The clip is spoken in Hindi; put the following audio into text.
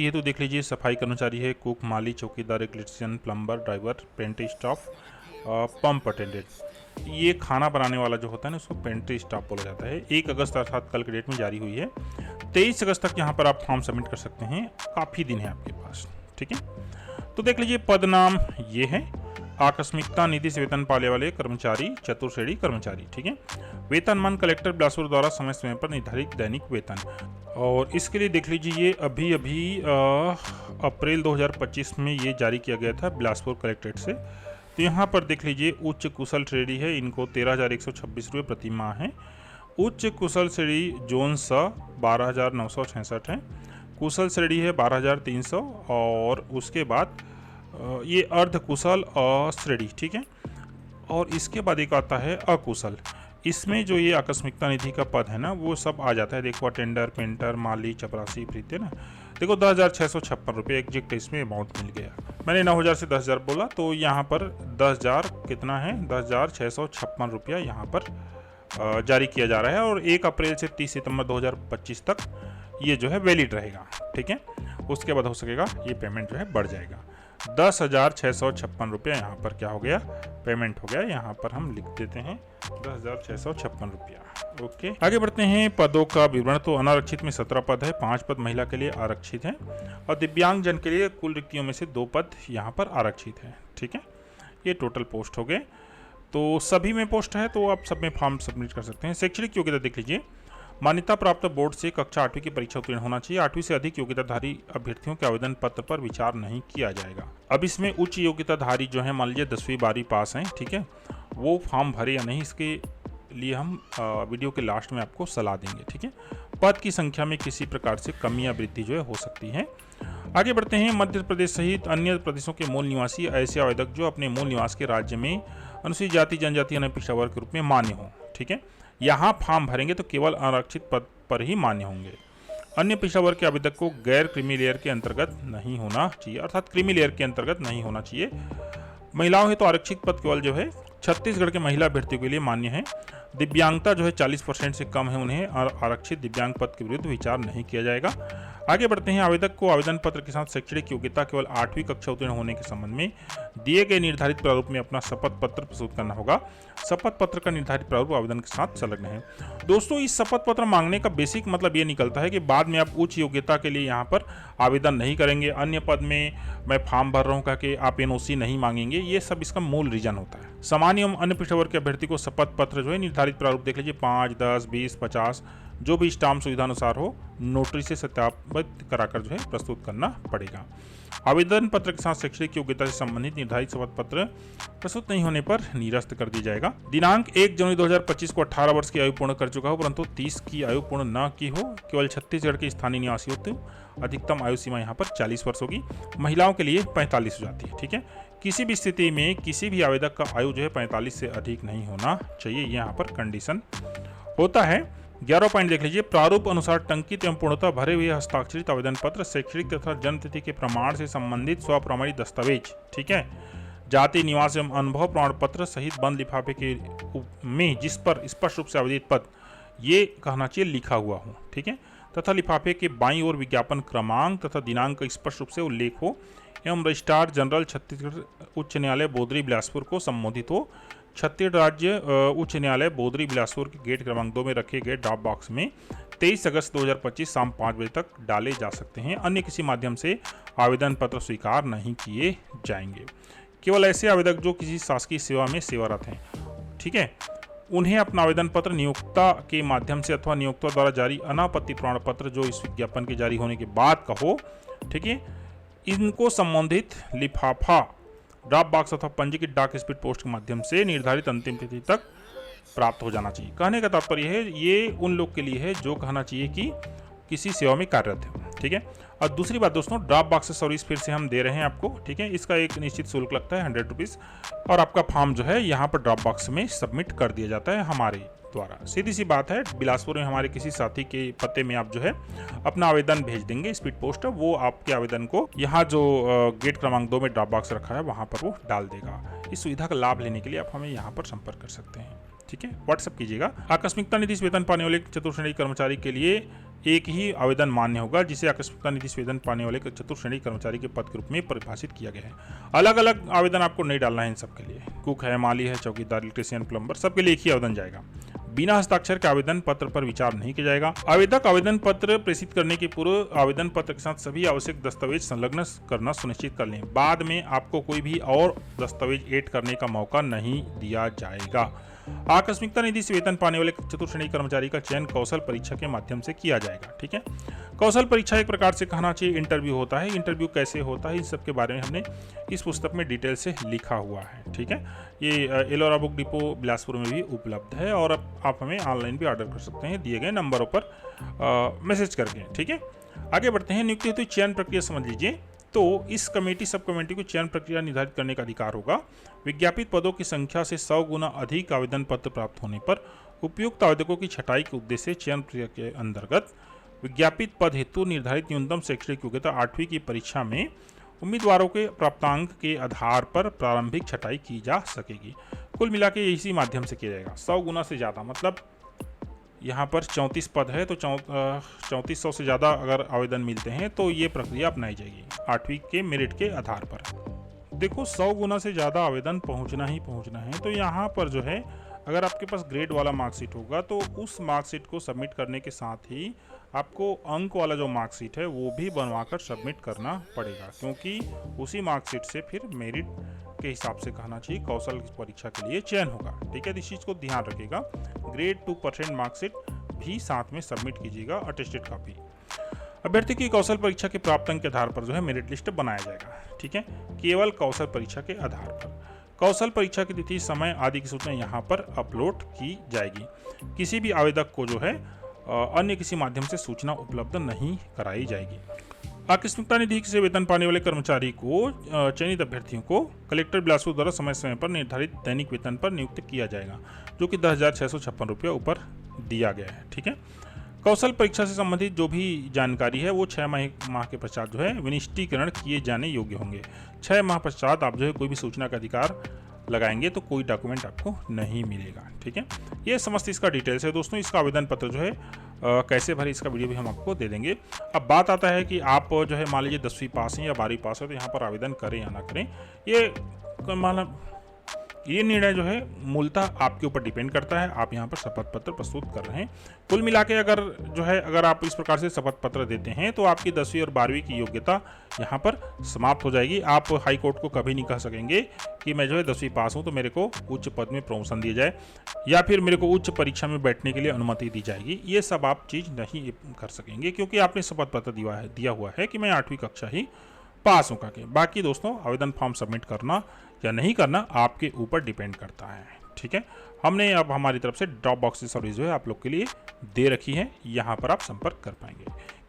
ये तो देख लीजिए, सफाई कर्मचारी है, कुक, माली, चौकीदार, electrician, plumber, driver, pantry staff, pump attendant. ये खाना बनाने वाला जो होता है ना, उसको पेंट्री स्टाफ बोला जाता है। 1 अगस्त अर्थात कल के डेट में जारी हुई है। 23 अगस्त तक यहाँ पर आप फॉर्म सबमिट कर सकते हैं, काफ़ी दिन है आपके पास। ठीक है, तो देख लीजिए पद नाम ये है, आकस्मिकता निधि से वेतन पाने वाले कर्मचारी, चतुर्श्रेणी कर्मचारी। ठीक है, वेतनमान कलेक्टर बिलासपुर द्वारा समय समय पर निर्धारित दैनिक वेतन। और इसके लिए देख लीजिए, ये अभी अप्रैल 2025 में ये जारी किया गया था बिलासपुर कलेक्ट्रेट से। तो यहाँ पर देख लीजिए, उच्च कुशल श्रेणी है, इनको 13,126 रुपये प्रति माह है। उच्च कुशल श्रेणी जोन स 12,966 है, कुशल श्रेणी है 12,300, और उसके बाद ये अर्ध कुशल श्रेणी। ठीक है, और इसके बाद एक आता है अकुशल। इसमें जो ये आकस्मिकता निधि का पद है ना, वो सब आ जाता है। देखो, अटेंडर, पेंटर, माली, चपरासी, प्रीति ना। देखो 10,656 रुपये एग्जैक्ट इसमें अमाउंट मिल गया। मैंने 9,000 से 10,000 बोला, तो यहाँ पर 10,000 कितना है, 10,656 रुपया यहाँ पर जारी किया जा रहा है। और 1 अप्रैल से 30 सितंबर 2025 तक ये जो है वैलिड रहेगा। ठीक है, उसके बाद हो सकेगा ये पेमेंट जो है बढ़ जाएगा। 10,656 रुपया यहाँ पर क्या हो गया, पेमेंट हो गया। यहाँ पर हम लिख देते हैं 10,656 रुपया। ओके, आगे बढ़ते हैं। पदों का विवरण। तो अनारक्षित में 17 पद है, 5 पद महिला के लिए आरक्षित हैं, और दिव्यांग जन के लिए कुल रिक्तियों में से 2 पद यहाँ पर आरक्षित हैं। ठीक है, ये टोटल पोस्ट हो गए। तो सभी में पोस्ट है, तो आप सब में फॉर्म सबमिट कर सकते हैं। शैक्षणिक योग्यता देख लीजिए, मान्यता प्राप्त बोर्ड से कक्षा 8वीं की परीक्षा उत्तीर्ण होना चाहिए। 8वीं से अधिक योग्यताधारी अभ्यर्थियों के आवेदन पत्र पर विचार नहीं किया जाएगा। अब इसमें उच्च योग्यताधारी जो है, मान लीजिए 10वीं 12वीं पास हैं, ठीक है, वो फॉर्म भरे या नहीं, इसके लिए हम वीडियो के लास्ट में आपको सलाह देंगे। ठीक है, पद की संख्या में किसी प्रकार से कमी या वृद्धि जो है हो सकती है। आगे बढ़ते हैं। मध्य प्रदेश सहित अन्य प्रदेशों के मूल निवासी ऐसे आवेदक जो अपने मूल निवास के राज्य में अनुसूचित जाति, जनजाति, अन्य पिछड़ा वर्ग के रूप में मान्य हो। ठीक है, यहाँ फॉर्म भरेंगे तो केवल आरक्षित पद पर ही मान्य होंगे। अन्य पिछड़ा वर्ग के आवेदक को गैर क्रीमी लेयर के अंतर्गत नहीं होना चाहिए, अर्थात क्रीमी लेयर के अंतर्गत नहीं होना चाहिए। महिलाओं है तो आरक्षित पद केवल जो है छत्तीसगढ़ के महिला अभ्यर्थियों के लिए मान्य है। दिव्यांगता जो है 40% से कम है, उन्हें आरक्षित दिव्यांग पद के विरुद्ध विचार नहीं किया जाएगा। आगे बढ़ते हैं। आवेदक को आवेदन पत्र के साथ शैक्षणिक योग्यता केवल 8वीं कक्षा उत्तीर्ण होने के संबंध में दिए गए निर्धारित प्रारूप में अपना शपथ पत्र प्रस्तुत करना होगा। शपथ पत्र का निर्धारित प्रारूप आवेदन के साथ संलग्न है। दोस्तों, इस शपथ पत्र मांगने का बेसिक मतलब ये निकलता है कि बाद में आप उच्च योग्यता के लिए यहाँ पर आवेदन नहीं करेंगे, अन्य पद में मैं फॉर्म भर रहा हूँ कह के आप एनओसी नहीं मांगेंगे। ये सब इसका मूल रीजन होता है। सामान्य एवं अन्य पिछड़ा वर्ग के अभ्यर्थी को शपथ पत्र जो है निर्धारित प्रारूप देख लीजिए, 5, 10, 20, 50 जो भी स्टाम्प सुविधा अनुसार हो, नोटरी से सत्यापित कराकर जो है प्रस्तुत करना पड़ेगा। आवेदन पत्र के साथ शैक्षणिक योग्यता से संबंधित निर्धारित शपथ पत्र प्रस्तुत नहीं होने पर निरस्त कर दिया जाएगा। दिनांक 1 जनवरी 2025 को 18 वर्ष की आयु पूर्ण कर चुका हो, परंतु 30 की आयु पूर्ण न की हो, केवल छत्तीसगढ़ के स्थानीय निवासी हो, तो अधिकतम आयु सीमा यहाँ पर 40 वर्ष होगी। महिलाओं के लिए 45 हो जाती है। ठीक है, किसी भी स्थिति में किसी भी आवेदक का आयु जो है 45 से अधिक नहीं होना चाहिए, यहाँ पर कंडीशन होता है। 11 पॉइंट देख लीजिए। प्रारूप अनुसार टंकित एवं पूर्णतः भरे हुए हस्ताक्षरित आवेदन पत्र, शैक्षणिक तथा जन्मतिथि के प्रमाण से संबंधित स्वप्रमाणित दस्तावेज, ठीक है, जाति, निवास एवं अनुभव प्रमाण पत्र सहित बंद लिफाफे के में जिस पर स्पष्ट रूप से आवेदित पद, ये कहना चाहिए लिखा हुआ हो। ठीक है, तथा लिफाफे के बाईं ओर विज्ञापन क्रमांक तथा दिनांक का स्पष्ट रूप से उल्लेख हो एवं रजिस्ट्रार जनरल छत्तीसगढ़ उच्च न्यायालय बोदरी बिलासपुर को संबोधित हो। छत्तीसगढ़ राज्य उच्च न्यायालय बोदरी बिलासपुर के गेट क्रमांक 2 में रखे गए ड्रॉप बॉक्स में 23 अगस्त 2025 शाम 5 बजे तक डाले जा सकते हैं। अन्य किसी माध्यम से आवेदन पत्र स्वीकार नहीं किए जाएंगे। केवल ऐसे आवेदक जो किसी शासकीय सेवा में सेवारत हैं, ठीक है, उन्हें अपना आवेदन पत्र नियोक्ता के माध्यम से अथवा नियोक्ता द्वारा जारी अनापत्ति प्रमाण पत्र जो इस विज्ञापन के जारी होने के बाद का हो, ठीक है, इनको संबंधित लिफाफा ड्रॉप बॉक्स अथवा पंजीकृत डाक स्पीड पोस्ट के माध्यम से निर्धारित अंतिम तिथि तक प्राप्त हो जाना चाहिए। कहने का तात्पर्य है, ये उन लोग के लिए है जो कहना चाहिए कि किसी सेवा में कार्यरत है। ठीक है, और दूसरी बात दोस्तों, ड्रॉप बॉक्स सर्विस फिर से हम दे रहे हैं आपको। ठीक है, इसका एक निश्चित शुल्क लगता है 100 रुपीज़, और आपका फॉर्म जो है यहाँ पर ड्रॉप बॉक्स में सबमिट कर दिया जाता है हमारे द्वारा। सीधी सी बात है, बिलासपुर में हमारे किसी साथी के पते में आप जो है अपना आवेदन भेज देंगे, स्पीड पोस्ट, वो आपके आवेदन को यहाँ जो गेट क्रमांक 2 में ड्रॉप बॉक्स रखा है वहाँ पर वो डाल देगा। इस सुविधा का लाभ लेने के लिए आप हमें यहाँ पर संपर्क कर सकते हैं। ठीक है, व्हाट्सएप कीजिएगा। आकस्मिकता निधि से वेतन पाने वाले चतुर्श्रेणी कर्मचारी के लिए एक ही आवेदन मान्य होगा, जिसे आकस्मिकता निधि से वेतन पाने वाले चतुर्श्रेणी कर्मचारी के पद के रूप में परिभाषित किया गया है। अलग अलग आवेदन आपको नहीं डालना है इन सब के लिए। कुक है, माली है, चौकीदार, इलेक्ट्रीशियन, प्लम्बर, सबके लिए एक ही आवेदन जाएगा। बिना हस्ताक्षर के आवेदन पत्र पर विचार नहीं किया जाएगा। आवेदक आवेदन पत्र प्रेषित करने के पूर्व आवेदन पत्र के साथ सभी आवश्यक दस्तावेज संलग्न करना सुनिश्चित कर लें। बाद में आपको कोई भी और दस्तावेज ऐड करने का मौका नहीं दिया जाएगा। आकस्मिकता निधि से वेतन पाने वाले चतुर्श्रेणी कर्मचारी का चयन कौशल परीक्षा के माध्यम से किया जाएगा। ठीक है, कौशल परीक्षा एक प्रकार से कहना चाहिए इंटरव्यू होता है। इंटरव्यू कैसे होता है, इस सब के बारे में हमने इस पुस्तक में डिटेल से लिखा हुआ है। ठीक है, ये एलोरा बुक डिपो बिलासपुर में भी उपलब्ध है और आप हमें ऑनलाइन भी ऑर्डर कर सकते हैं दिए गए नंबरों पर मैसेज करके। ठीक है, आगे बढ़ते हैं। नियुक्ति हेतु चयन प्रक्रिया समझ लीजिए। तो इस कमेटी सब कमेटी को चयन प्रक्रिया निर्धारित करने का अधिकार होगा। विज्ञापित पदों की संख्या से 100 गुना अधिक आवेदन पत्र प्राप्त होने पर उपयुक्त आवेदकों की छँटाई के उद्देश्य से चयन प्रक्रिया के अंतर्गत विज्ञापित पद हेतु निर्धारित न्यूनतम शैक्षणिक योग्यता 8वीं की परीक्षा में उम्मीदवारों के प्राप्तांक के आधार पर प्रारंभिक छँटाई की जा सकेगी। कुल मिला के इसी माध्यम से किया जाएगा। 100 गुना से ज़्यादा मतलब यहाँ पर 34 पद है तो 3400 से ज़्यादा अगर आवेदन मिलते हैं तो ये प्रक्रिया अपनाई जाएगी 8वीं के मेरिट के आधार पर। देखो 100 गुना से ज़्यादा आवेदन पहुँचना है तो यहाँ पर जो है अगर आपके पास ग्रेड वाला मार्कशीट होगा तो उस मार्कशीट को सबमिट करने के साथ ही आपको अंक वाला जो मार्कशीट है वो भी बनवाकर सबमिट करना पड़ेगा, क्योंकि उसी मार्कशीट से फिर मेरिट के हिसाब से कहना चाहिए कौशल परीक्षा के लिए चयन होगा। ठीक है, इस चीज़ को ध्यान रखिएगा। ग्रेड 2% मार्कशीट भी साथ में सबमिट कीजिएगा, अटेस्टेड कॉपी। अभ्यर्थी की कौशल परीक्षा के प्राप्त अंक के आधार पर जो है मेरिट लिस्ट बनाया जाएगा। ठीक है, केवल कौशल परीक्षा के आधार पर। कौशल परीक्षा की तिथि, समय आदि की सूचना यहाँ पर अपलोड की जाएगी। किसी भी आवेदक को जो है अन्य किसी माध्यम से सूचना उपलब्ध नहीं कराई जाएगी। आकस्मिकता निधि से वेतन पाने वाले कर्मचारी को चयनित अभ्यर्थियों को कलेक्टर बिलासपुर द्वारा समय समय पर निर्धारित दैनिक वेतन पर नियुक्त किया जाएगा, जो कि 10,656 रुपये ऊपर दिया गया है। ठीक है, कौशल परीक्षा से संबंधित जो भी जानकारी है वो 6 माह के पश्चात जो है विनिष्टीकरण किए जाने योग्य होंगे। 6 माह पश्चात आप जो है कोई भी सूचना का अधिकार लगाएंगे तो कोई डॉक्यूमेंट आपको नहीं मिलेगा। ठीक है, ये समस्त इसका डिटेल्स है दोस्तों। इसका आवेदन पत्र जो है कैसे भरे इसका वीडियो भी हम आपको दे देंगे। अब बात आता है कि आप जो है मान लीजिए 10वीं पास हैं या 12वीं पास है तो यहाँ पर आवेदन करें या ना करें, ये निर्णय जो है मूलतः आपके ऊपर डिपेंड करता है। आप यहाँ पर शपथ पत्र प्रस्तुत कर रहे हैं। कुल मिला के अगर आप इस प्रकार से शपथ पत्र देते हैं तो आपकी 10वीं और 12वीं की योग्यता यहाँ पर समाप्त हो जाएगी। आप हाई कोर्ट को कभी नहीं कह सकेंगे कि मैं जो है 10वीं पास हूँ तो मेरे को उच्च पद में प्रमोशन दिया जाए या फिर मेरे को उच्च परीक्षा में बैठने के लिए अनुमति दी जाएगी। ये सब आप चीज़ नहीं कर सकेंगे, क्योंकि आपने शपथ पत्र दिया हुआ है कि मैं 8वीं कक्षा ही पास होगा के। बाकी दोस्तों आवेदन फॉर्म सबमिट करना या नहीं करना आपके ऊपर डिपेंड करता है। ठीक है, हमने अब हमारी तरफ से ड्रॉप बॉक्स सर्विस जो है आप लोग के लिए दे रखी है, यहाँ पर आप संपर्क कर पाएंगे।